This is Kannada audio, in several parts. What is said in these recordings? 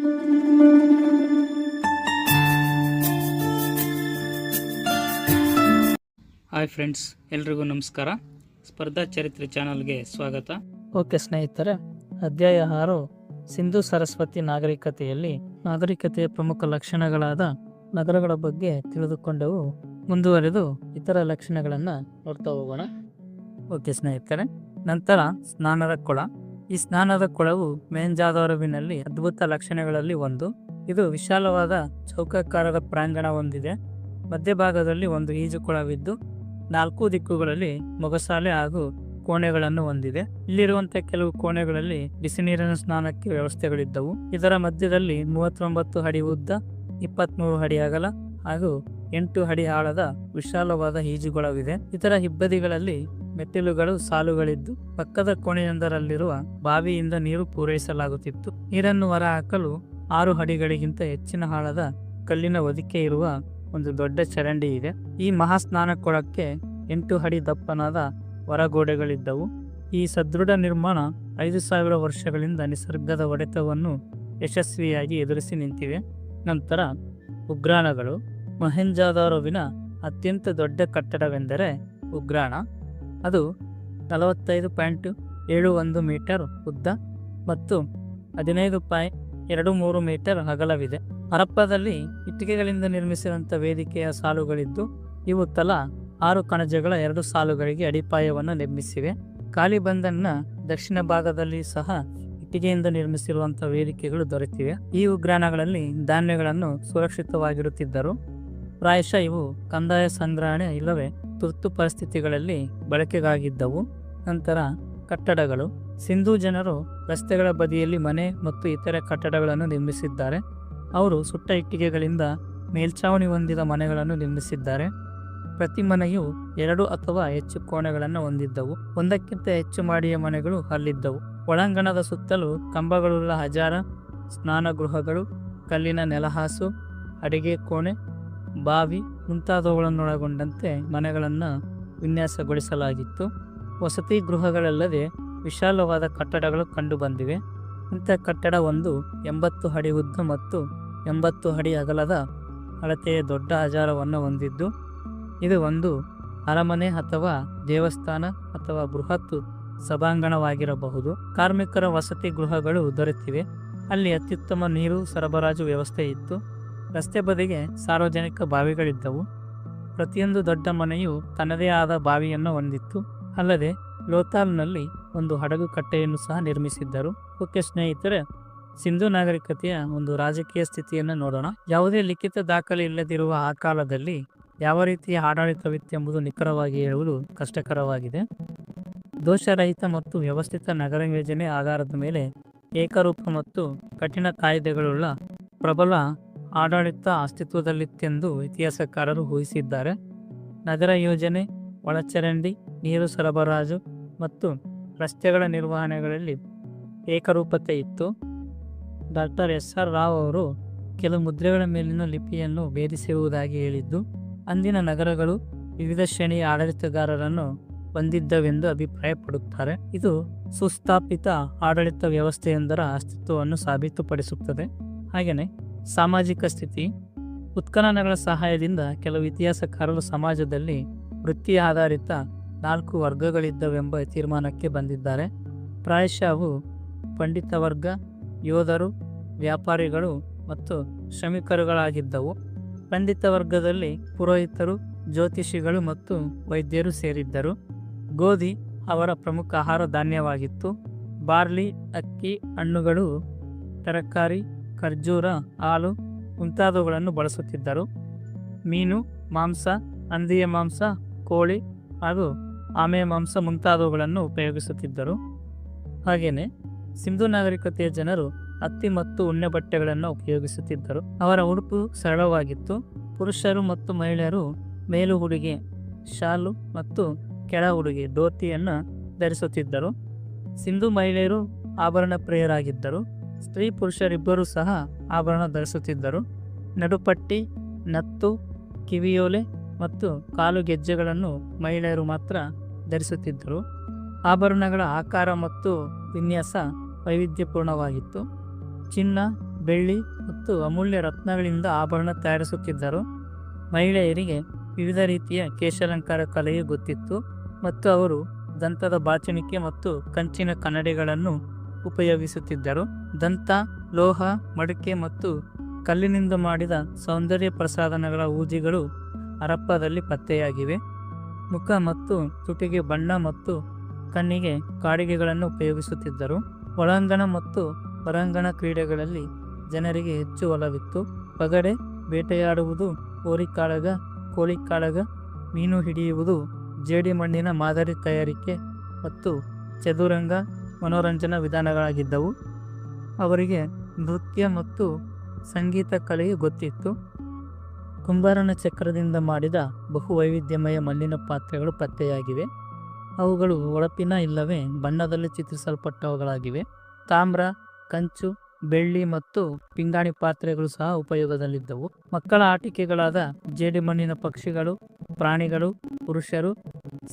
ಹಾಯ್ ಫ್ರೆಂಡ್ಸ್, ಎಲ್ರಿಗೂ ನಮಸ್ಕಾರ. ಸ್ಪರ್ಧಾ ಚರಿತ್ರೆ ಚಾನಲ್ಗೆ ಸ್ವಾಗತ. ಓಕೆ ಸ್ನೇಹಿತರೆ, ಅಧ್ಯಾಯ 6 ಸಿಂಧೂ ಸರಸ್ವತಿ ನಾಗರಿಕತೆಯಲ್ಲಿ ನಾಗರಿಕತೆಯ ಪ್ರಮುಖ ಲಕ್ಷಣಗಳಾದ ನಗರಗಳ ಬಗ್ಗೆ ತಿಳಿದುಕೊಂಡೆವು. ಮುಂದುವರೆದು ಇತರ ಲಕ್ಷಣಗಳನ್ನು ನೋಡ್ತಾ ಹೋಗೋಣ. ಓಕೆ ಸ್ನೇಹಿತರೆ, ನಂತರ ಸ್ನಾನದ ಕೊಳ. ಈ ಸ್ನಾನದ ಕೊಳವು ಮೊಹೆಂಜೊದಾರೊವಿನಲ್ಲಿ ಅದ್ಭುತ ಲಕ್ಷಣಗಳಲ್ಲಿ ಒಂದು. ಇದು ವಿಶಾಲವಾದ ಚೌಕಾಕಾರದ ಪ್ರಾಂಗಣ ಹೊಂದಿದೆ. ಮಧ್ಯಭಾಗದಲ್ಲಿ ಒಂದು ಈಜುಕೊಳವಿದ್ದು 4 ದಿಕ್ಕುಗಳಲ್ಲಿ ಮೊಗಸಾಲೆ ಹಾಗೂ ಕೋಣೆಗಳನ್ನು ಹೊಂದಿದೆ. ಇಲ್ಲಿರುವಂತಹ ಕೆಲವು ಕೋಣೆಗಳಲ್ಲಿ ಬಿಸಿ ನೀರಿನ ಸ್ನಾನಕ್ಕೆ ವ್ಯವಸ್ಥೆಗಳಿದ್ದವು. ಇದರ ಮಧ್ಯದಲ್ಲಿ 39 ಅಡಿ ಉದ್ದ, 23 ಅಡಿ ಅಗಲ ಹಾಗೂ 8 ಅಡಿ ಆಳದ ವಿಶಾಲವಾದ ಈಜುಕೊಳವಿದೆ. ಇದರ ಇಬ್ಬದಿಗಳಲ್ಲಿ ಮೆಟ್ಟಿಲುಗಳು ಸಾಲುಗಳಿದ್ದು ಪಕ್ಕದ ಕೋಣೆಯೊಂದರಲ್ಲಿರುವ ಬಾವಿಯಿಂದ ನೀರು ಪೂರೈಸಲಾಗುತ್ತಿತ್ತು. ನೀರನ್ನು ಹೊರ ಹಾಕಲು 6 ಅಡಿಗಳಿಗಿಂತ ಹೆಚ್ಚಿನ ಆಳದ ಕಲ್ಲಿನ ಹೊದಿಕೆ ಇರುವ ಒಂದು ದೊಡ್ಡ ಚರಂಡಿ ಇದೆ. ಈ ಮಹಾಸ್ನಾನಕೊಳಕ್ಕೆ 8 ಅಡಿ ದಪ್ಪನಾದ ಹೊರಗೋಡೆಗಳಿದ್ದವು. ಈ ಸದೃಢ ನಿರ್ಮಾಣ 5000 ವರ್ಷಗಳಿಂದ ನಿಸರ್ಗದ ಹೊಡೆತವನ್ನು ಯಶಸ್ವಿಯಾಗಿ ಎದುರಿಸಿ ನಿಂತಿವೆ. ನಂತರ ಉಗ್ರಾಣಗಳು. ಮೊಹೆಂಜೊದಾರೊವಿನ ಅತ್ಯಂತ ದೊಡ್ಡ ಕಟ್ಟಡವೆಂದರೆ ಉಗ್ರಾಣ. ಅದು 45.71 ಮೀಟರ್ ಉದ್ದ ಮತ್ತು 15.23 ಮೀಟರ್ ಅಗಲವಿದೆ. ಹರಪ್ಪದಲ್ಲಿ ಇಟ್ಟಿಗೆಗಳಿಂದ ನಿರ್ಮಿಸಿದಂಥ ವೇದಿಕೆಯ ಸಾಲುಗಳಿದ್ದು ಇವು ತಲಾ 6 ಕಣಜಗಳ 2 ಸಾಲುಗಳಿಗೆ ಅಡಿಪಾಯವನ್ನು ನಿರ್ಮಿಸಿವೆ. ಕಾಲಿಬಂಧನ್ನ ದಕ್ಷಿಣ ಭಾಗದಲ್ಲಿ ಸಹ ಇಟ್ಟಿಗೆಯಿಂದ ನಿರ್ಮಿಸಿರುವಂಥ ವೇದಿಕೆಗಳು ದೊರೆತಿವೆ. ಈ ಉಗ್ರಾಣಗಳಲ್ಲಿ ಧಾನ್ಯಗಳನ್ನು ಸುರಕ್ಷಿತವಾಗಿರುತ್ತಿದ್ದರು. ಪ್ರಾಯಶಃ ಇವು ಕಂದಾಯ ಸಂಗ್ರಹಣೆ ಇಲ್ಲವೇ ತುರ್ತು ಪರಿಸ್ಥಿತಿಗಳಲ್ಲಿ ಬಳಕೆಗಾಗಿದ್ದವು. ನಂತರ ಕಟ್ಟಡಗಳು. ಸಿಂಧೂ ಜನರು ರಸ್ತೆಗಳ ಬದಿಯಲ್ಲಿ ಮನೆ ಮತ್ತು ಇತರೆ ಕಟ್ಟಡಗಳನ್ನು ನಿರ್ಮಿಸಿದ್ದಾರೆ. ಅವರು ಸುಟ್ಟ ಇಟ್ಟಿಗೆಗಳಿಂದ ಮೇಲ್ಛಾವಣಿ ಹೊಂದಿದ ಮನೆಗಳನ್ನು ನಿರ್ಮಿಸಿದ್ದಾರೆ. ಪ್ರತಿ ಮನೆಯು 2 ಅಥವಾ ಹೆಚ್ಚು ಕೋಣೆಗಳನ್ನು ಹೊಂದಿದ್ದವು. ಒಂದಕ್ಕಿಂತ ಹೆಚ್ಚು ಮಾಡಿಯ ಮನೆಗಳು ಅಲ್ಲಿದ್ದವು. ಒಳಾಂಗಣದ ಸುತ್ತಲೂ ಕಂಬಗಳುಳ್ಳ ಹಜಾರ, ಸ್ನಾನಗೃಹಗಳು, ಕಲ್ಲಿನ ನೆಲಹಾಸು, ಅಡಿಗೆ ಕೋಣೆ, ಬಾವಿ ಮುಂತಾದವುಗಳನ್ನೊಳಗೊಂಡಂತೆ ಮನೆಗಳನ್ನು ವಿನ್ಯಾಸಗೊಳಿಸಲಾಗಿತ್ತು. ವಸತಿ ಗೃಹಗಳಲ್ಲದೆ ವಿಶಾಲವಾದ ಕಟ್ಟಡಗಳು ಕಂಡುಬಂದಿವೆ. ಇಂಥ ಕಟ್ಟಡ ಒಂದು 80 ಅಡಿ ಉದ್ದ ಮತ್ತು 80 ಅಡಿ ಅಗಲದ ಅಳತೆಯ ದೊಡ್ಡ ಹಜಾರವನ್ನು ಹೊಂದಿದ್ದು ಇದು ಒಂದು ಅರಮನೆ ಅಥವಾ ದೇವಸ್ಥಾನ ಅಥವಾ ಬೃಹತ್ ಸಭಾಂಗಣವಾಗಿರಬಹುದು. ಕಾರ್ಮಿಕರ ವಸತಿ ಗೃಹಗಳು ದೊರೆತಿವೆ. ಅಲ್ಲಿ ಅತ್ಯುತ್ತಮ ನೀರು ಸರಬರಾಜು ವ್ಯವಸ್ಥೆ ಇತ್ತು. ರಸ್ತೆ ಬದಿಗೆ ಸಾರ್ವಜನಿಕ ಬಾವಿಗಳಿದ್ದವು. ಪ್ರತಿಯೊಂದು ದೊಡ್ಡ ಮನೆಯು ತನ್ನದೇ ಆದ ಬಾವಿಯನ್ನು ಹೊಂದಿತ್ತು. ಅಲ್ಲದೆ ಲೋಥಾಲ್ನಲ್ಲಿ ಒಂದು ಹಡಗು ಕಟ್ಟೆಯನ್ನು ಸಹ ನಿರ್ಮಿಸಿದ್ದರು. ಓಕೆ ಸ್ನೇಹಿತರೆ, ಸಿಂಧೂ ನಾಗರಿಕತೆಯ ಒಂದು ರಾಜಕೀಯ ಸ್ಥಿತಿಯನ್ನು ನೋಡೋಣ. ಯಾವುದೇ ಲಿಖಿತ ದಾಖಲೆ ಇಲ್ಲದಿರುವ ಆ ಕಾಲದಲ್ಲಿ ಯಾವ ರೀತಿಯ ಆಡಳಿತವಿತ್ತೆಂಬುದು ನಿಖರವಾಗಿ ಹೇಳುವುದು ಕಷ್ಟಕರವಾಗಿದೆ. ದೋಷರಹಿತ ಮತ್ತು ವ್ಯವಸ್ಥಿತ ನಗರ ಯೋಜನೆ ಆಧಾರದ ಮೇಲೆ ಏಕರೂಪ ಮತ್ತು ಕಠಿಣ ಕಾಯ್ದೆಗಳುಳ್ಳ ಪ್ರಬಲ ಆಡಳಿತ ಅಸ್ತಿತ್ವದಲ್ಲಿತ್ತೆಂದು ಇತಿಹಾಸಕಾರರು ಊಹಿಸಿದ್ದಾರೆ. ನಗರ ಯೋಜನೆ, ಒಳಚರಂಡಿ, ನೀರು ಸರಬರಾಜು ಮತ್ತು ರಸ್ತೆಗಳ ನಿರ್ವಹಣೆಗಳಲ್ಲಿ ಏಕರೂಪತೆ ಇತ್ತು. ಡಾಕ್ಟರ್ SR ರಾವ್ ಅವರು ಕೆಲವು ಮುದ್ರೆಗಳ ಮೇಲಿನ ಲಿಪಿಯನ್ನು ಭೇದಿಸುವುದಾಗಿ ಹೇಳಿದ್ದು ಅಂದಿನ ನಗರಗಳು ವಿವಿಧ ಶ್ರೇಣಿಯ ಆಡಳಿತಗಾರರನ್ನು ಹೊಂದಿದ್ದವೆಂದು ಅಭಿಪ್ರಾಯಪಡುತ್ತಾರೆ. ಇದು ಸುಸ್ಥಾಪಿತ ಆಡಳಿತ ವ್ಯವಸ್ಥೆಯೊಂದರ ಅಸ್ತಿತ್ವವನ್ನು ಸಾಬೀತುಪಡಿಸುತ್ತದೆ. ಹಾಗೆಯೇ ಸಾಮಾಜಿಕ ಸ್ಥಿತಿ. ಉತ್ಖನನಗಳ ಸಹಾಯದಿಂದ ಕೆಲವು ಇತಿಹಾಸಕಾರರು ಸಮಾಜದಲ್ಲಿ ವೃತ್ತಿ ಆಧಾರಿತ 4 ವರ್ಗಗಳಿದ್ದವೆಂಬ ತೀರ್ಮಾನಕ್ಕೆ ಬಂದಿದ್ದಾರೆ. ಪ್ರಾಯಶಃ ಅವು ಪಂಡಿತ ವರ್ಗ, ಯೋಧರು, ವ್ಯಾಪಾರಿಗಳು ಮತ್ತು ಶ್ರಮಿಕರುಗಳಾಗಿದ್ದವು. ಪಂಡಿತ ವರ್ಗದಲ್ಲಿ ಪುರೋಹಿತರು, ಜ್ಯೋತಿಷಿಗಳು ಮತ್ತು ವೈದ್ಯರು ಸೇರಿದ್ದರು. ಗೋಧಿ ಅವರ ಪ್ರಮುಖ ಆಹಾರ ಧಾನ್ಯವಾಗಿತ್ತು. ಬಾರ್ಲಿ, ಅಕ್ಕಿ, ಹಣ್ಣುಗಳು, ತರಕಾರಿ, ಖರ್ಜೂರ, ಹಾಲು ಮುಂತಾದವುಗಳನ್ನು ಬಳಸುತ್ತಿದ್ದರು. ಮೀನು, ಮಾಂಸ, ಹಂದಿಯ ಮಾಂಸ, ಕೋಳಿ ಹಾಗೂ ಆಮೆಯ ಮಾಂಸ ಮುಂತಾದವುಗಳನ್ನು ಉಪಯೋಗಿಸುತ್ತಿದ್ದರು. ಹಾಗೆಯೇ ಸಿಂಧೂ ನಾಗರಿಕತೆಯ ಜನರು ಹತ್ತಿ ಮತ್ತು ಉಣ್ಣೆ ಬಟ್ಟೆಗಳನ್ನು ಉಪಯೋಗಿಸುತ್ತಿದ್ದರು. ಅವರ ಉಡುಪು ಸರಳವಾಗಿತ್ತು. ಪುರುಷರು ಮತ್ತು ಮಹಿಳೆಯರು ಮೇಲು ಉಡುಗೆ ಶಾಲು ಮತ್ತು ಕೆಳ ಉಡುಗೆ ಧೋತಿಯನ್ನು ಧರಿಸುತ್ತಿದ್ದರು. ಸಿಂಧೂ ಮಹಿಳೆಯರು ಆಭರಣ ಪ್ರಿಯರಾಗಿದ್ದರು. ಸ್ತ್ರೀ ಪುರುಷರಿಬ್ಬರೂ ಸಹ ಆಭರಣ ಧರಿಸುತ್ತಿದ್ದರು. ನಡುಪಟ್ಟಿ, ನತ್ತು, ಕಿವಿಯೋಲೆ ಮತ್ತು ಕಾಲು ಗೆಜ್ಜೆಗಳನ್ನು ಮಹಿಳೆಯರು ಮಾತ್ರ ಧರಿಸುತ್ತಿದ್ದರು. ಆಭರಣಗಳ ಆಕಾರ ಮತ್ತು ವಿನ್ಯಾಸ ವೈವಿಧ್ಯಪೂರ್ಣವಾಗಿತ್ತು. ಚಿನ್ನ, ಬೆಳ್ಳಿ ಮತ್ತು ಅಮೂಲ್ಯ ರತ್ನಗಳಿಂದ ಆಭರಣ ತಯಾರಿಸುತ್ತಿದ್ದರು. ಮಹಿಳೆಯರಿಗೆ ವಿವಿಧ ರೀತಿಯ ಕೇಶಾಲಂಕಾರ ಕಲೆಯು ಗೊತ್ತಿತ್ತು ಮತ್ತು ಅವರು ದಂತದ ಬಾಚಣಿಕೆ ಮತ್ತು ಕಂಚಿನ ಕನ್ನಡಿಗಳನ್ನು ಉಪಯೋಗಿಸುತ್ತಿದ್ದರು. ದಂತ, ಲೋಹ, ಮಡಿಕೆ ಮತ್ತು ಕಲ್ಲಿನಿಂದ ಮಾಡಿದ ಸೌಂದರ್ಯ ಪ್ರಸಾಧನಗಳ ಊಜಿಗಳು ಹರಪ್ಪದಲ್ಲಿ ಪತ್ತೆಯಾಗಿವೆ. ಮುಖ ಮತ್ತು ತುಟಿಗೆ ಬಣ್ಣ ಮತ್ತು ಕಣ್ಣಿಗೆ ಕಾಡಿಗೆಗಳನ್ನು ಉಪಯೋಗಿಸುತ್ತಿದ್ದರು. ಒಳಾಂಗಣ ಮತ್ತು ಹೊರಾಂಗಣ ಕ್ರೀಡೆಗಳಲ್ಲಿ ಜನರಿಗೆ ಹೆಚ್ಚು ಒಲವಿತ್ತು. ಪಗಡೆ, ಬೇಟೆಯಾಡುವುದು, ಹೋರಿಕಾಳಗ, ಕೋಳಿಕಾಳಗ, ಮೀನು ಹಿಡಿಯುವುದು, ಜೇಡಿಮಣ್ಣಿನ ಮಾದರಿ ತಯಾರಿಕೆ ಮತ್ತು ಚದುರಂಗ ಮನೋರಂಜನಾ ವಿಧಾನಗಳಾಗಿದ್ದವು. ಅವರಿಗೆ ನೃತ್ಯ ಮತ್ತು ಸಂಗೀತ ಕಲೆಯು ಗೊತ್ತಿತ್ತು. ಕುಂಬಾರನ ಚಕ್ರದಿಂದ ಮಾಡಿದ ಬಹುವೈವಿಧ್ಯಮಯ ಮಣ್ಣಿನ ಪಾತ್ರೆಗಳು ಪತ್ತೆಯಾಗಿವೆ. ಅವುಗಳು ಹೊಳಪಿನ ಇಲ್ಲವೇ ಬಣ್ಣದಲ್ಲಿ ಚಿತ್ರಿಸಲ್ಪಟ್ಟವುಗಳಾಗಿವೆ. ತಾಮ್ರ, ಕಂಚು, ಬೆಳ್ಳಿ ಮತ್ತು ಪಿಂಗಾಣಿ ಪಾತ್ರೆಗಳು ಸಹ ಉಪಯೋಗದಲ್ಲಿದ್ದವು. ಮಕ್ಕಳ ಆಟಿಕೆಗಳಾದ ಜೇಡಿಮಣ್ಣಿನ ಪಕ್ಷಿಗಳು, ಪ್ರಾಣಿಗಳು, ಪುರುಷರು,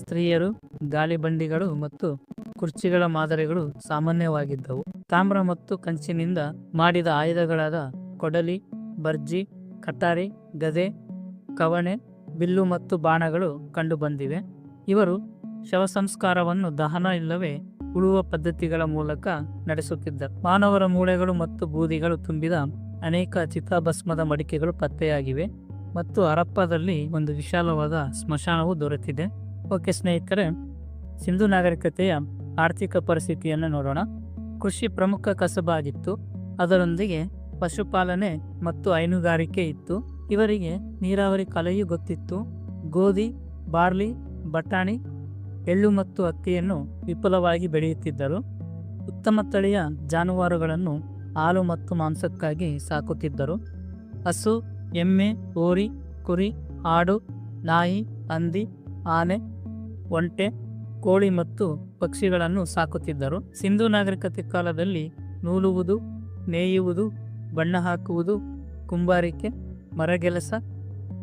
ಸ್ತ್ರೀಯರು, ಗಾಳಿಬಂಡಿಗಳು ಮತ್ತು ಕುರ್ಚಿಗಳ ಮಾದರಿಗಳು ಸಾಮಾನ್ಯವಾಗಿದ್ದವು. ತಾಮ್ರ ಮತ್ತು ಕಂಚಿನಿಂದ ಮಾಡಿದ ಆಯುಧಗಳಾದ ಕೊಡಲಿ, ಬರ್ಜಿ, ಕಟಾರಿ, ಗದೆ, ಕವಣೆ, ಬಿಲ್ಲು ಮತ್ತು ಬಾಣಗಳು ಕಂಡುಬಂದಿವೆ. ಇವರು ಶವ ಸಂಸ್ಕಾರವನ್ನು ದಹನ ಇಲ್ಲವೇ ಉಳುವ ಪದ್ಧತಿಗಳ ಮೂಲಕ ನಡೆಸುತ್ತಿದ್ದರು. ಮಾನವರ ಮೂಳೆಗಳು ಮತ್ತು ಬೂದಿಗಳು ತುಂಬಿದ ಅನೇಕ ಚಿತಾಭಸ್ಮದ ಮಡಿಕೆಗಳು ಪತ್ತೆಯಾಗಿವೆ ಮತ್ತು ಹರಪ್ಪದಲ್ಲಿ ಒಂದು ವಿಶಾಲವಾದ ಸ್ಮಶಾನವು ದೊರೆತಿದೆ. ಓಕೆ ಸ್ನೇಹಿತರೆ, ಸಿಂಧು ನಾಗರಿಕತೆಯ ಆರ್ಥಿಕ ಪರಿಸ್ಥಿತಿಯನ್ನು ನೋಡೋಣ. ಕೃಷಿ ಪ್ರಮುಖ ಕಸಬಾಗಿತ್ತು. ಅದರೊಂದಿಗೆ ಪಶುಪಾಲನೆ ಮತ್ತು ಹೈನುಗಾರಿಕೆ ಇತ್ತು. ಇವರಿಗೆ ನೀರಾವರಿ ಕಲೆಯೂ ಗೊತ್ತಿತ್ತು. ಗೋಧಿ, ಬಾರ್ಲಿ, ಬಟಾಣಿ, ಎಳ್ಳು ಮತ್ತು ಹತ್ತಿಯನ್ನು ವಿಪುಲವಾಗಿ ಬೆಳೆಯುತ್ತಿದ್ದರು. ಉತ್ತಮ ತಳಿಯ ಜಾನುವಾರುಗಳನ್ನು ಹಾಲು ಮತ್ತು ಮಾಂಸಕ್ಕಾಗಿ ಸಾಕುತ್ತಿದ್ದರು. ಹಸು, ಎಮ್ಮೆ, ಹೋರಿ, ಕುರಿ, ಆಡು, ನಾಯಿ, ಹಂದಿ, ಆನೆ, ಒಂಟೆ, ಕೋಳಿ ಮತ್ತು ಪಕ್ಷಿಗಳನ್ನು ಸಾಕುತ್ತಿದ್ದರು. ಸಿಂಧು ನಾಗರಿಕತೆ ಕಾಲದಲ್ಲಿ ನೂಲುವುದು, ನೇಯುವುದು, ಬಣ್ಣ ಹಾಕುವುದು, ಕುಂಬಾರಿಕೆ, ಮರಗೆಲಸ,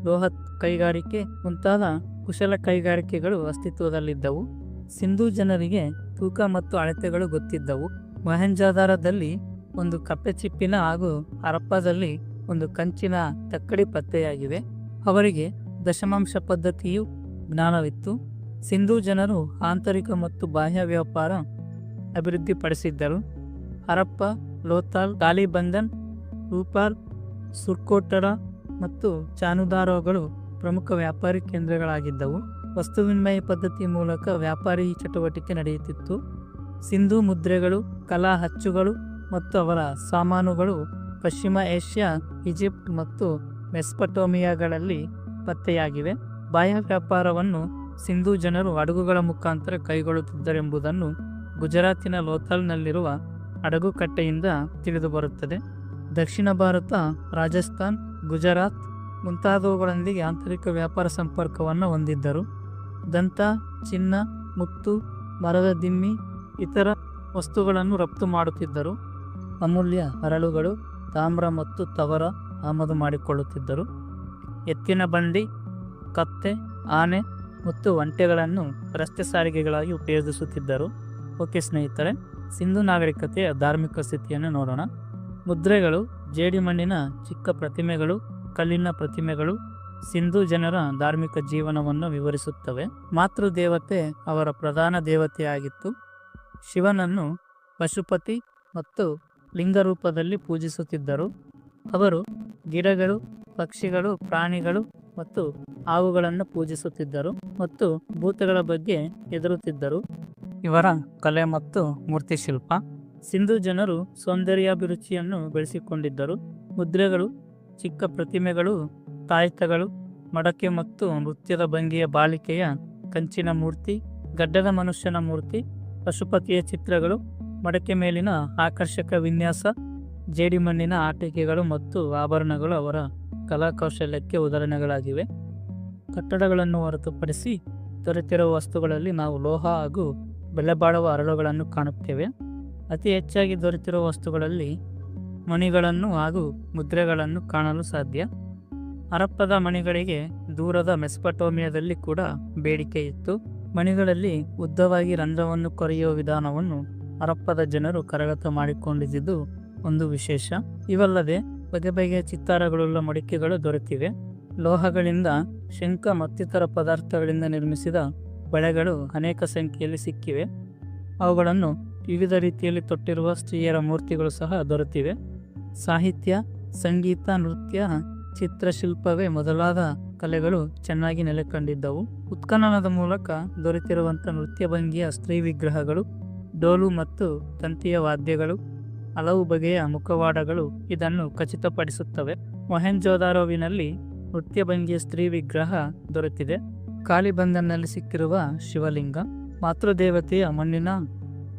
ಲೋಹ ಕೈಗಾರಿಕೆ ಮುಂತಾದ ಕುಶಲ ಕೈಗಾರಿಕೆಗಳು ಅಸ್ತಿತ್ವದಲ್ಲಿದ್ದವು. ಸಿಂಧೂ ಜನರಿಗೆ ತೂಕ ಮತ್ತು ಅಳತೆಗಳು ಗೊತ್ತಿದ್ದವು. ಮೊಹೆಂಜೊದಾರೊದಲ್ಲಿ ಒಂದು ಕಪ್ಪೆಚಿಪ್ಪಿನ ಹಾಗೂ ಹರಪ್ಪದಲ್ಲಿ ಒಂದು ಕಂಚಿನ ತಕ್ಕಡಿ ಪತ್ತೆಯಾಗಿವೆ. ಅವರಿಗೆ ದಶಮಾಂಶ ಪದ್ಧತಿಯು ಜ್ಞಾನವಿತ್ತು. ಸಿಂಧೂ ಜನರು ಆಂತರಿಕ ಮತ್ತು ಬಾಹ್ಯ ವ್ಯಾಪಾರ ಅಭಿವೃದ್ಧಿಪಡಿಸಿದ್ದರು. ಹರಪ್ಪ, ಲೋಥಾಲ್, ಕಾಲಿಬಂಗನ್, ರೂಪಾಲ್, ಸುರ್ಕೋಟರ ಮತ್ತು ಚಾನುದಾರೋಗಳು ಪ್ರಮುಖ ವ್ಯಾಪಾರಿ ಕೇಂದ್ರಗಳಾಗಿದ್ದವು. ವಸ್ತು ವಿನಿಮಯ ಪದ್ಧತಿ ಮೂಲಕ ವ್ಯಾಪಾರಿ ಚಟುವಟಿಕೆ ನಡೆಯುತ್ತಿತ್ತು. ಸಿಂಧೂ ಮುದ್ರೆಗಳು, ಕಲಾ ಅಚ್ಚುಗಳು ಮತ್ತು ಅವರ ಸಾಮಾನುಗಳು ಪಶ್ಚಿಮ ಏಷ್ಯಾ, ಈಜಿಪ್ಟ್ ಮತ್ತು ಮೆಸ್ಪಟೋಮಿಯಾಗಳಲ್ಲಿ ಪತ್ತೆಯಾಗಿವೆ. ಬಾಹ್ಯ ವ್ಯಾಪಾರವನ್ನು ಸಿಂಧೂ ಜನರು ಹಡಗುಗಳ ಮುಖಾಂತರ ಕೈಗೊಳ್ಳುತ್ತಿದ್ದರೆಂಬುದನ್ನು ಗುಜರಾತಿನ ಲೋಥಾಲ್ನಲ್ಲಿರುವ ಹಡಗುಕಟ್ಟೆಯಿಂದ ತಿಳಿದುಬರುತ್ತದೆ. ದಕ್ಷಿಣ ಭಾರತ, ರಾಜಸ್ಥಾನ್, ಗುಜರಾತ್ ಮುಂತಾದವುಗಳೊಂದಿಗೆ ಆಂತರಿಕ ವ್ಯಾಪಾರ ಸಂಪರ್ಕವನ್ನು ಹೊಂದಿದ್ದರು. ದಂತ, ಚಿನ್ನ, ಮುತ್ತು, ಮರದ ದಿಮ್ಮಿ, ಇತರ ವಸ್ತುಗಳನ್ನು ರಫ್ತು ಮಾಡುತ್ತಿದ್ದರು. ಅಮೂಲ್ಯ ಹರಳುಗಳು, ತಾಮ್ರ ಮತ್ತು ತವರ ಆಮದು ಮಾಡಿಕೊಳ್ಳುತ್ತಿದ್ದರು. ಎತ್ತಿನ ಬಂಡಿ, ಕತ್ತೆ, ಆನೆ ಮತ್ತು ಒಂಟೆಗಳನ್ನು ರಸ್ತೆ ಸಾರಿಗೆಗಳಾಗಿ ಉಪಯೋಗಿಸುತ್ತಿದ್ದರು. ಓಕೆ ಸ್ನೇಹಿತರೆ, ಸಿಂಧು ನಾಗರಿಕತೆಯ ಧಾರ್ಮಿಕ ಸ್ಥಿತಿಯನ್ನು ನೋಡೋಣ. ಮುದ್ರೆಗಳು, ಜೇಡಿಮಣ್ಣಿನ ಚಿಕ್ಕ ಪ್ರತಿಮೆಗಳು, ಕಲ್ಲಿನ ಪ್ರತಿಮೆಗಳು ಸಿಂಧೂ ಜನರ ಧಾರ್ಮಿಕ ಜೀವನವನ್ನು ವಿವರಿಸುತ್ತವೆ. ಮಾತೃದೇವತೆ ಅವರ ಪ್ರಧಾನ ದೇವತೆಯಾಗಿತ್ತು. ಶಿವನನ್ನು ಪಶುಪತಿ ಮತ್ತು ಲಿಂಗರೂಪದಲ್ಲಿ ಪೂಜಿಸುತ್ತಿದ್ದರು. ಅವರು ಗಿಡಗಳು, ಪಕ್ಷಿಗಳು, ಪ್ರಾಣಿಗಳು ಮತ್ತು ಹಾವುಗಳನ್ನು ಪೂಜಿಸುತ್ತಿದ್ದರು ಮತ್ತು ಭೂತಗಳ ಬಗ್ಗೆ ಹೆದರುತ್ತಿದ್ದರು. ಇವರ ಕಲೆ ಮತ್ತು ಮೂರ್ತಿಶಿಲ್ಪ. ಸಿಂಧೂ ಜನರು ಸೌಂದರ್ಯಾಭಿರುಚಿಯನ್ನು ಬೆಳೆಸಿಕೊಂಡಿದ್ದರು. ಮುದ್ರೆಗಳು, ಚಿಕ್ಕ ಪ್ರತಿಮೆಗಳು, ತಾಯ್ತಗಳು, ಮಡಕೆ ಮತ್ತು ನೃತ್ಯದ ಭಂಗಿಯ ಬಾಲಿಕೆಯ ಕಂಚಿನ ಮೂರ್ತಿ, ಗಡ್ಡದ ಮನುಷ್ಯನ ಮೂರ್ತಿ, ಪಶುಪತಿಯ ಚಿತ್ರಗಳು, ಮಡಕೆ ಮೇಲಿನ ಆಕರ್ಷಕ ವಿನ್ಯಾಸ, ಜೇಡಿಮಣ್ಣಿನ ಆಟಿಕೆಗಳು ಮತ್ತು ಆಭರಣಗಳು ಅವರ ಕಲಾಕೌಶಲ್ಯಕ್ಕೆ ಉದಾಹರಣೆಗಳಾಗಿವೆ. ಕಟ್ಟಡಗಳನ್ನು ಹೊರತುಪಡಿಸಿ ದೊರೆತಿರುವ ವಸ್ತುಗಳಲ್ಲಿ ನಾವು ಲೋಹ ಹಾಗೂ ಬೆಲೆಬಾಳುವ ಹರಳುಗಳನ್ನು ಕಾಣುತ್ತೇವೆ. ಅತಿ ಹೆಚ್ಚಾಗಿ ದೊರೆತಿರುವ ವಸ್ತುಗಳಲ್ಲಿ ಮಣಿಗಳನ್ನು ಹಾಗೂ ಮುದ್ರೆಗಳನ್ನು ಕಾಣಲು ಸಾಧ್ಯ. ಹರಪ್ಪದ ಮಣಿಗಳಿಗೆ ದೂರದ ಮೆಸ್ಪಟೋಮಿಯಾದಲ್ಲಿ ಕೂಡ ಬೇಡಿಕೆ ಇತ್ತು. ಮಣಿಗಳಲ್ಲಿ ಉದ್ದವಾಗಿ ರಂಧ್ರವನ್ನು ಕೊರೆಯುವ ವಿಧಾನವನ್ನು ಹರಪ್ಪದ ಜನರು ಕರಗತ ಮಾಡಿಕೊಂಡಿದ್ದು ಒಂದು ವಿಶೇಷ. ಇವಲ್ಲದೆ ಬಗೆ ಬಗೆಯ ಚಿತ್ತಾರಗಳುಳ್ಳ ಮಡಿಕೆಗಳು ದೊರೆತಿವೆ. ಲೋಹಗಳಿಂದ ಶಂಖ ಮತ್ತಿತರ ಪದಾರ್ಥಗಳಿಂದ ನಿರ್ಮಿಸಿದ ಬಳೆಗಳು ಅನೇಕ ಸಂಖ್ಯೆಯಲ್ಲಿ ಸಿಕ್ಕಿವೆ. ಅವುಗಳನ್ನು ವಿವಿಧ ರೀತಿಯಲ್ಲಿ ತೊಟ್ಟಿರುವ ಸ್ತ್ರೀಯರ ಮೂರ್ತಿಗಳು ಸಹ ದೊರೆತಿವೆ. ಸಾಹಿತ್ಯ, ಸಂಗೀತ, ನೃತ್ಯ, ಚಿತ್ರಶಿಲ್ಪವೇ ಮೊದಲಾದ ಕಲೆಗಳು ಚೆನ್ನಾಗಿ ನೆಲೆಕಂಡಿದ್ದವು. ಉತ್ಖನನದ ಮೂಲಕ ದೊರೆತಿರುವಂಥ ನೃತ್ಯಭಂಗಿಯ ಸ್ತ್ರೀ ವಿಗ್ರಹಗಳು, ಡೋಲು ಮತ್ತು ತಂತಿಯ ವಾದ್ಯಗಳು, ಹಲವು ಬಗೆಯ ಮುಖವಾಡಗಳು ಇದನ್ನು ಖಚಿತಪಡಿಸುತ್ತವೆ. ಮೊಹೆಂಜೋದಾರೋವಿನಲ್ಲಿ ನೃತ್ಯಭಂಗಿಯ ಸ್ತ್ರೀ ವಿಗ್ರಹ ದೊರೆತಿದೆ. ಕಾಲಿಬಂದನ್ನಲ್ಲಿ ಸಿಕ್ಕಿರುವ ಶಿವಲಿಂಗ, ಮಾತೃದೇವತೆಯ ಮಣ್ಣಿನ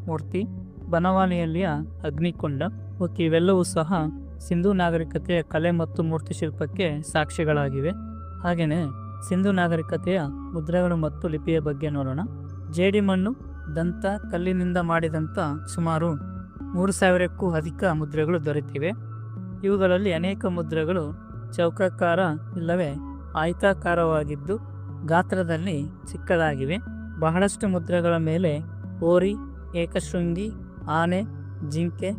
ಮೂರ್ತಿ, ಬನವಾಲಿಯಲ್ಲಿಯ ಅಗ್ನಿಕೊಂಡ ಇವೆಲ್ಲವೂ ಸಹ ಸಿಂಧೂ ನಾಗರಿಕತೆಯ ಕಲೆ ಮತ್ತು ಮೂರ್ತಿಶಿಲ್ಪಕ್ಕೆ ಸಾಕ್ಷಿಗಳಾಗಿವೆ. ಹಾಗೆಯೇ ಸಿಂಧೂ ನಾಗರಿಕತೆಯ ಮುದ್ರೆಗಳು ಮತ್ತು ಲಿಪಿಯ ಬಗ್ಗೆ ನೋಡೋಣ. ಜೇಡಿಮಣ್ಣು, ದಂತ ಕಲ್ಲಿನಿಂದ ಮಾಡಿದಂಥ ಸುಮಾರು 3000ಕ್ಕೂ ಅಧಿಕ ಮುದ್ರೆಗಳು ದೊರೆತಿವೆ. ಇವುಗಳಲ್ಲಿ ಅನೇಕ ಮುದ್ರೆಗಳು ಚೌಕಾಕಾರ ಇಲ್ಲವೇ ಆಯತಾಕಾರವಾಗಿದ್ದು ಗಾತ್ರದಲ್ಲಿ ಚಿಕ್ಕದಾಗಿವೆ. ಬಹಳಷ್ಟು ಮುದ್ರೆಗಳ ಮೇಲೆ ಹೋರಿ, ಏಕಶೃಂಗಿ, ಆನೆ, ಜಿಂಕೆ,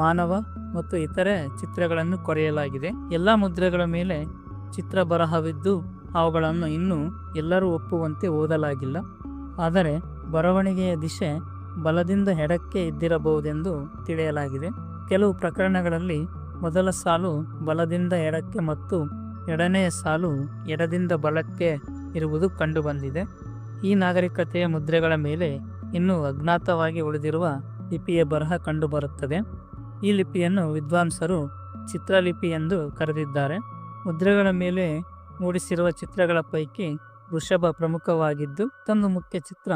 ಮಾನವ ಮತ್ತು ಇತರೆ ಚಿತ್ರಗಳನ್ನು ಕೊರೆಯಲಾಗಿದೆ. ಎಲ್ಲ ಮುದ್ರೆಗಳ ಮೇಲೆ ಚಿತ್ರ ಬರಹವಿದ್ದು ಅವುಗಳನ್ನು ಇನ್ನೂ ಎಲ್ಲರೂ ಒಪ್ಪುವಂತೆ ಓದಲಾಗಿಲ್ಲ. ಆದರೆ ಬರವಣಿಗೆಯ ದಿಶೆ ಬಲದಿಂದ ಎಡಕ್ಕೆ ಇದ್ದಿರಬಹುದೆಂದು ತಿಳಿಯಲಾಗಿದೆ. ಕೆಲವು ಪ್ರಕರಣಗಳಲ್ಲಿ ಮೊದಲ ಸಾಲು ಬಲದಿಂದ ಎಡಕ್ಕೆ ಮತ್ತು ಎರಡನೆಯ ಸಾಲು ಎಡದಿಂದ ಬಲಕ್ಕೆ ಇರುವುದು ಕಂಡುಬಂದಿದೆ. ಈ ನಾಗರಿಕತೆಯ ಮುದ್ರೆಗಳ ಮೇಲೆ ಇನ್ನೂ ಅಜ್ಞಾತವಾಗಿ ಉಳಿದಿರುವ ಲಿಪಿಯ ಬರಹ ಕಂಡುಬರುತ್ತದೆ. ಈ ಲಿಪಿಯನ್ನು ವಿದ್ವಾಂಸರು ಚಿತ್ರಲಿಪಿ ಎಂದು ಕರೆದಿದ್ದಾರೆ. ಮುದ್ರೆಗಳ ಮೇಲೆ ಮೂಡಿಸಿರುವ ಚಿತ್ರಗಳ ಪೈಕಿ ವೃಷಭ ಪ್ರಮುಖವಾಗಿದ್ದು, ಮತ್ತೊಂದು ಮುಖ್ಯ ಚಿತ್ರ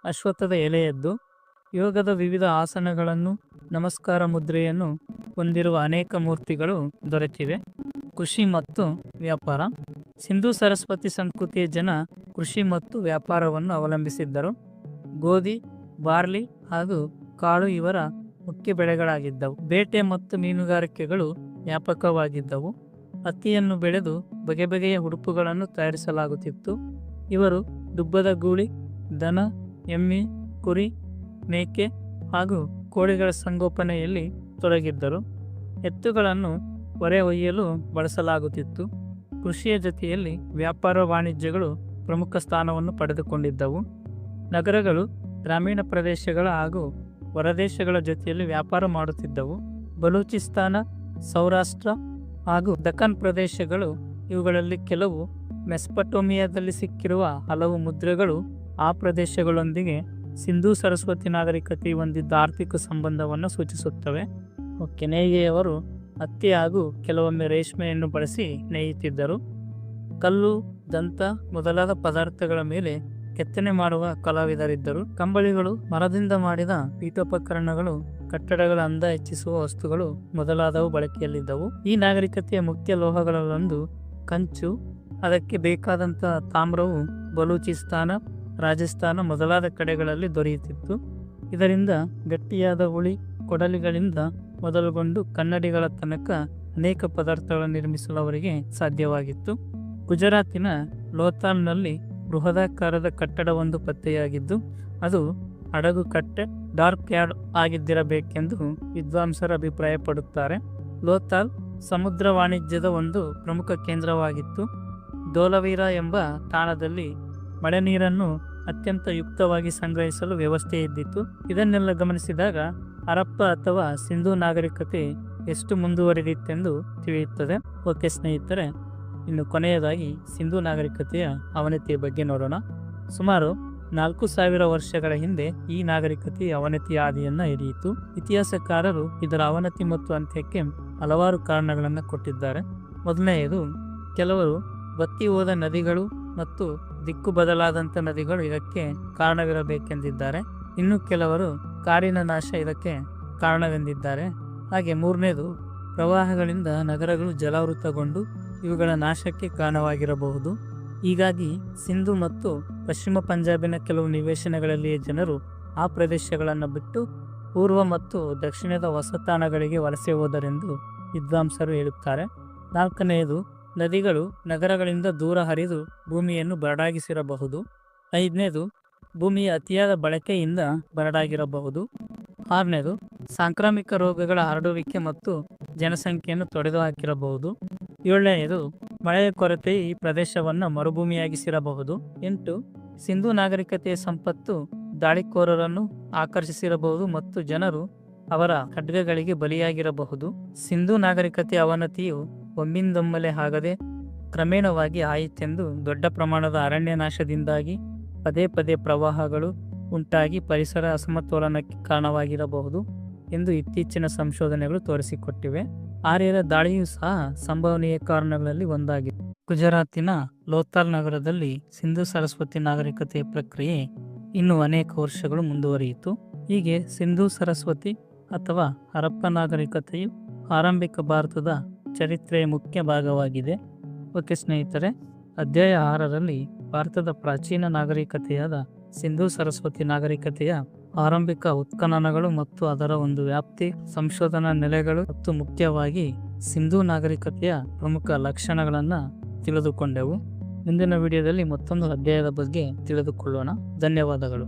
ಅಶ್ವತ್ಥದ ಎಲೆಯದ್ದು. ಯೋಗದ ವಿವಿಧ ಆಸನಗಳನ್ನು, ನಮಸ್ಕಾರ ಮುದ್ರೆಯನ್ನು ಹೊಂದಿರುವ ಅನೇಕ ಮೂರ್ತಿಗಳು ದೊರೆತಿವೆ. ಕೃಷಿ ಮತ್ತು ವ್ಯಾಪಾರ. ಸಿಂಧೂ ಸರಸ್ವತಿ ಸಂಸ್ಕೃತಿಯ ಜನ ಕೃಷಿ ಮತ್ತು ವ್ಯಾಪಾರವನ್ನು ಅವಲಂಬಿಸಿದ್ದರು. ಗೋಧಿ, ಬಾರ್ಲಿ ಹಾಗೂ ಕಾಳು ಇವರ ಮುಖ್ಯ ಬೆಳೆಗಳಾಗಿದ್ದವು. ಬೇಟೆ ಮತ್ತು ಮೀನುಗಾರಿಕೆಗಳು ವ್ಯಾಪಕವಾಗಿದ್ದವು. ಹತ್ತಿಯನ್ನು ಬೆಳೆದು ಬಗೆ ಬಗೆಯ ಉಡುಪುಗಳನ್ನು ತಯಾರಿಸಲಾಗುತ್ತಿತ್ತು. ಇವರು ದುಬ್ಬದ ಗೂಳಿ, ದನ, ಎಮ್ಮೆ, ಕುರಿ, ಮೇಕೆ ಹಾಗೂ ಕೋಳಿಗಳ ಸಂಗೋಪನೆಯಲ್ಲಿ ತೊಡಗಿದ್ದರು. ಎತ್ತುಗಳನ್ನು ಹೊರೆ ಒಯ್ಯಲು ಬಳಸಲಾಗುತ್ತಿತ್ತು. ಕೃಷಿಯ ಜೊತೆಯಲ್ಲಿ ವ್ಯಾಪಾರ ವಾಣಿಜ್ಯಗಳು ಪ್ರಮುಖ ಸ್ಥಾನವನ್ನು ಪಡೆದುಕೊಂಡಿದ್ದವು. ನಗರಗಳು ಗ್ರಾಮೀಣ ಪ್ರದೇಶಗಳ ಹಾಗೂ ಹೊರದೇಶಗಳ ಜೊತೆಯಲ್ಲಿ ವ್ಯಾಪಾರ ಮಾಡುತ್ತಿದ್ದವು. ಬಲೂಚಿಸ್ತಾನ, ಸೌರಾಷ್ಟ್ರ ಹಾಗೂ ದಕ್ಕನ್ ಪ್ರದೇಶಗಳು ಇವುಗಳಲ್ಲಿ ಕೆಲವು. ಮೆಸ್ಪಟೋಮಿಯಾದಲ್ಲಿ ಸಿಕ್ಕಿರುವ ಹಲವು ಮುದ್ರೆಗಳು ಆ ಪ್ರದೇಶಗಳೊಂದಿಗೆ ಸಿಂಧೂ ಸರಸ್ವತಿ ನಾಗರಿಕತೆ ಹೊಂದಿದ್ದ ಆರ್ಥಿಕ ಸಂಬಂಧವನ್ನು ಸೂಚಿಸುತ್ತವೆ. ನೇಯ್ಗೆಯವರು ಹತ್ತಿ ಹಾಗೂ ಕೆಲವೊಮ್ಮೆ ರೇಷ್ಮೆಯನ್ನು ಬಳಸಿ ನೇಯುತ್ತಿದ್ದರು. ಕಲ್ಲು, ದಂತ ಮೊದಲಾದ ಪದಾರ್ಥಗಳ ಮೇಲೆ ಕೆತ್ತನೆ ಮಾಡುವ ಕಲಾವಿದರಿದ್ದರು. ಕಂಬಳಿಗಳು, ಮರದಿಂದ ಮಾಡಿದ ಪೀಠೋಪಕರಣಗಳು, ಕಟ್ಟಡಗಳ ಅಂದ ಹೆಚ್ಚಿಸುವ ವಸ್ತುಗಳು ಮೊದಲಾದವು ಬಳಕೆಯಲ್ಲಿದ್ದವು. ಈ ನಾಗರಿಕತೆಯ ಮುಖ್ಯ ಲೋಹಗಳಲ್ಲೊಂದು ಕಂಚು. ಅದಕ್ಕೆ ಬೇಕಾದಂಥ ತಾಮ್ರವು ಬಲೂಚಿಸ್ತಾನ, ರಾಜಸ್ಥಾನ ಮೊದಲಾದ ಕಡೆಗಳಲ್ಲಿ ದೊರೆಯುತ್ತಿತ್ತು. ಇದರಿಂದ ಗಟ್ಟಿಯಾದ ಉಳಿ, ಕೊಡಲಿಗಳಿಂದ ಮೊದಲುಗೊಂಡು ಕನ್ನಡಿಗಳ ತನಕ ಅನೇಕ ಪದಾರ್ಥಗಳನ್ನು ನಿರ್ಮಿಸಲು ಅವರಿಗೆ ಸಾಧ್ಯವಾಗಿತ್ತು. ಗುಜರಾತಿನ ಲೋಥಾಲ್ನಲ್ಲಿ ಬೃಹದಾಕಾರದ ಕಟ್ಟಡವೊಂದು ಪತ್ತೆಯಾಗಿದ್ದು ಅದು ಹಡಗು ಕಟ್ಟೆ, ಡಾರ್ಕ್ ಯಾರ್ಡ್ ಆಗಿದ್ದಿರಬೇಕೆಂದು ವಿದ್ವಾಂಸರು ಅಭಿಪ್ರಾಯಪಡುತ್ತಾರೆ. ಲೋಥಾಲ್ ಸಮುದ್ರ ವಾಣಿಜ್ಯದ ಒಂದು ಪ್ರಮುಖ ಕೇಂದ್ರವಾಗಿತ್ತು. ಧೋಲವೀರ ಎಂಬ ತಾಣದಲ್ಲಿ ಮಳೆ ನೀರನ್ನು ಅತ್ಯಂತ ಯುಕ್ತವಾಗಿ ಸಂಗ್ರಹಿಸಲು ವ್ಯವಸ್ಥೆ ಇದ್ದಿತ್ತು. ಇದನ್ನೆಲ್ಲ ಗಮನಿಸಿದಾಗ ಹರಪ್ಪ ಅಥವಾ ಸಿಂಧೂ ನಾಗರಿಕತೆ ಎಷ್ಟು ಮುಂದುವರಿದಿತ್ತೆಂದು ತಿಳಿಯುತ್ತದೆ. ಓಕೆ ಸ್ನೇಹಿತರೆ, ಇನ್ನು ಕೊನೆಯದಾಗಿ ಸಿಂಧೂ ನಾಗರಿಕತೆಯ ಅವನತಿಯ ಬಗ್ಗೆ ನೋಡೋಣ. ಸುಮಾರು 4000 ವರ್ಷಗಳ ಹಿಂದೆ ಈ ನಾಗರಿಕತೆಯ ಅವನತಿಯ ಆದಿಯನ್ನು ಹಿಡಿಯಿತು. ಇತಿಹಾಸಕಾರರು ಇದರ ಅವನತಿ ಮತ್ತು ಅಂತ್ಯಕ್ಕೆ ಹಲವಾರು ಕಾರಣಗಳನ್ನು ಕೊಟ್ಟಿದ್ದಾರೆ. ಮೊದಲನೆಯದು, ಕೆಲವರು ಬತ್ತಿ ಹೋದ ನದಿಗಳು ಮತ್ತು ದಿಕ್ಕು ಬದಲಾದಂಥ ನದಿಗಳು ಇದಕ್ಕೆ ಕಾರಣವಿರಬೇಕೆಂದಿದ್ದಾರೆ. ಇನ್ನು ಕೆಲವರು ಕಾಡಿನ ನಾಶ ಇದಕ್ಕೆ ಕಾರಣವೆಂದಿದ್ದಾರೆ. ಹಾಗೆ ಮೂರನೇದು, ಪ್ರವಾಹಗಳಿಂದ ನಗರಗಳು ಜಲಾವೃತಗೊಂಡು ಇವುಗಳ ನಾಶಕ್ಕೆ ಕಾರಣವಾಗಿರಬಹುದು. ಹೀಗಾಗಿ ಸಿಂಧು ಮತ್ತು ಪಶ್ಚಿಮ ಪಂಜಾಬಿನ ಕೆಲವು ನಿವೇಶನಗಳಲ್ಲಿಯೇ ಜನರು ಆ ಪ್ರದೇಶಗಳನ್ನು ಬಿಟ್ಟು ಪೂರ್ವ ಮತ್ತು ದಕ್ಷಿಣದ ಹೊಸ ತಾಣಗಳಿಗೆ ವಲಸೆ ಹೋದರೆಂದು ವಿದ್ವಾಂಸರು ಹೇಳುತ್ತಾರೆ. ನಾಲ್ಕನೆಯದು, ನದಿಗಳು ನಗರಗಳಿಂದ ದೂರ ಹರಿದು ಭೂಮಿಯನ್ನು ಬರಡಾಗಿಸಿರಬಹುದು. ಐದನೇದು, ಭೂಮಿಯ ಅತಿಯಾದ ಬಳಕೆಯಿಂದ ಬರಡಾಗಿರಬಹುದು. ಆರನೇದು ಸಾಂಕ್ರಾಮಿಕ ರೋಗಗಳ ಹರಡುವಿಕೆ ಮತ್ತು ಜನಸಂಖ್ಯೆಯನ್ನು ತೊಡೆದುಹಾಕಿರಬಹುದು. ಏಳನೆಯದು ಮಳೆಯ ಕೊರತೆ ಈ ಪ್ರದೇಶವನ್ನು ಮರುಭೂಮಿಯಾಗಿಸಿರಬಹುದು. 8 ಸಿಂಧೂ ನಾಗರಿಕತೆಯ ಸಂಪತ್ತು ದಾಳಿಕೋರರನ್ನು ಆಕರ್ಷಿಸಿರಬಹುದು ಮತ್ತು ಜನರು ಅವರ ಖಡ್ಗಗಳಿಗೆ ಬಲಿಯಾಗಿರಬಹುದು. ಸಿಂಧೂ ನಾಗರಿಕತೆಯ ಅವನತಿಯು ಒಮ್ಮಿಂದೊಮ್ಮೆಲೆ ಆಗದೆ ಕ್ರಮೇಣವಾಗಿ ಆಯಿತೆಂದು ದೊಡ್ಡ ಪ್ರಮಾಣದ ಅರಣ್ಯ ನಾಶದಿಂದಾಗಿ ಪದೇ ಪದೇ ಪ್ರವಾಹಗಳು ಉಂಟಾಗಿ ಪರಿಸರ ಅಸಮತೋಲನಕ್ಕೆ ಕಾರಣವಾಗಿರಬಹುದು ಎಂದು ಇತ್ತೀಚಿನ ಸಂಶೋಧನೆಗಳು ತೋರಿಸಿಕೊಟ್ಟಿವೆ. ಆರ್ಯರ ದಾಳಿಯೂ ಸಹ ಸಂಭವನೀಯ ಕಾರಣಗಳಲ್ಲಿ ಒಂದಾಗಿದೆ. ಗುಜರಾತಿನ ಲೋಥಾಲ್ ನಗರದಲ್ಲಿ ಸಿಂಧೂ ಸರಸ್ವತಿ ನಾಗರಿಕತೆಯ ಪ್ರಕ್ರಿಯೆ ಇನ್ನೂ ಅನೇಕ ವರ್ಷಗಳು ಮುಂದುವರಿಯಿತು. ಹೀಗೆ ಸಿಂಧೂ ಸರಸ್ವತಿ ಅಥವಾ ಹರಪ್ಪ ನಾಗರಿಕತೆಯು ಆರಂಭಿಕ ಭಾರತದ ಚರಿತ್ರೆಯ ಮುಖ್ಯ ಭಾಗವಾಗಿದೆ. ಓಕೆ ಸ್ನೇಹಿತರೆ, ಅಧ್ಯಾಯ 6ರಲ್ಲಿ ಭಾರತದ ಪ್ರಾಚೀನ ನಾಗರಿಕತೆಯಾದ ಸಿಂಧೂ ಸರಸ್ವತಿ ನಾಗರಿಕತೆಯ ಆರಂಭಿಕ ಉತ್ಖನನಗಳು ಮತ್ತು ಅದರ ಒಂದು ವ್ಯಾಪ್ತಿ, ಸಂಶೋಧನಾ ನೆಲೆಗಳು ಮತ್ತು ಮುಖ್ಯವಾಗಿ ಸಿಂಧೂ ನಾಗರಿಕತೆಯ ಪ್ರಮುಖ ಲಕ್ಷಣಗಳನ್ನು ತಿಳಿದುಕೊಂಡೆವು. ಮುಂದಿನ ವಿಡಿಯೋದಲ್ಲಿ ಮತ್ತೊಂದು ಅಧ್ಯಾಯದ ಬಗ್ಗೆ ತಿಳಿದುಕೊಳ್ಳೋಣ. ಧನ್ಯವಾದಗಳು.